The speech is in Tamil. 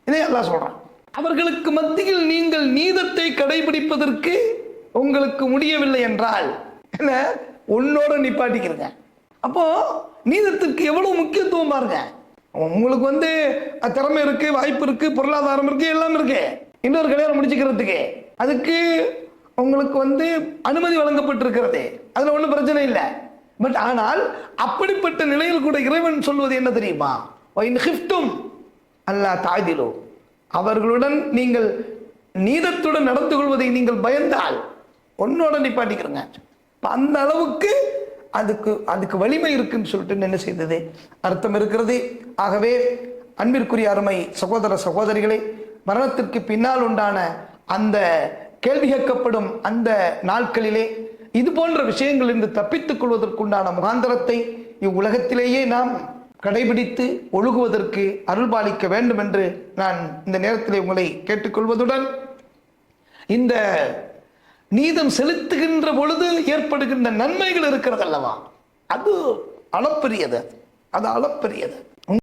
இதே அல்லாஹ் சொல்றான். அவர்களுக்கு மத்தியில் நீங்கள் நீதத்தை கடைபிடிப்பதற்கு உங்களுக்கு முடியவில்லை என்றால் என்ன, உன்னோட நிப்பாட்டிக்கிறங்க. அப்போ நீதத்திற்கு எவ்வளவு முக்கியத்துவம் பாருங்க. உங்களுக்கு திறமை இருக்கு, வாய்ப்பு இருக்கு, பொருளாதாரம் இருக்கு, எல்லாம் இருக்கு, இன்னொரு கல்யாணம் முடிச்சுக்கிறதுக்கு அதுக்கு உங்களுக்கு அனுமதி வழங்கப்பட்டிருக்கிறது, அதுல ஒன்றும் பிரச்சனை இல்லை. பட் ஆனால் அப்படிப்பட்ட நிலையில் கூட இறைவன் சொல்வது என்ன தெரியுமா? அல்லா தாதிலோ, அவர்களுடன் நீங்கள் நீதத்துடன் நடந்து கொள்வதை நீங்கள் பயந்தால் ஒன்னோட நிப்பாட்டிக்கிறங்க. அந்த அளவுக்கு அதுக்கு வலிமை இருக்குன்னு சொல்லிட்டு என்ன செய்தது அர்த்தம் இருக்கிறது. ஆகவே அன்பிற்குரிய அருமை சகோதர சகோதரிகளை, மரணத்திற்கு பின்னால் உண்டான அந்த கேள்வி கேட்கப்படும் அந்த நாட்களிலே இது போன்ற விஷயங்களிலிருந்து தப்பித்துக் கொள்வதற்குண்டான முகாந்திரத்தை இவ்வுலகத்திலேயே நாம் கடைபிடித்து ஒழுகுவதற்கு அருள்பாலிக்க வேண்டும் என்று நான் இந்த நேரத்தில் உங்களை கேட்டுக்கொள்வதுடன், இந்த நீதம் செலுத்துகின்ற பொழுது ஏற்படுகின்ற நன்மைகள் இருக்கிறது அல்லவா, அது அளப்பரியது, அது அளப்பரியது.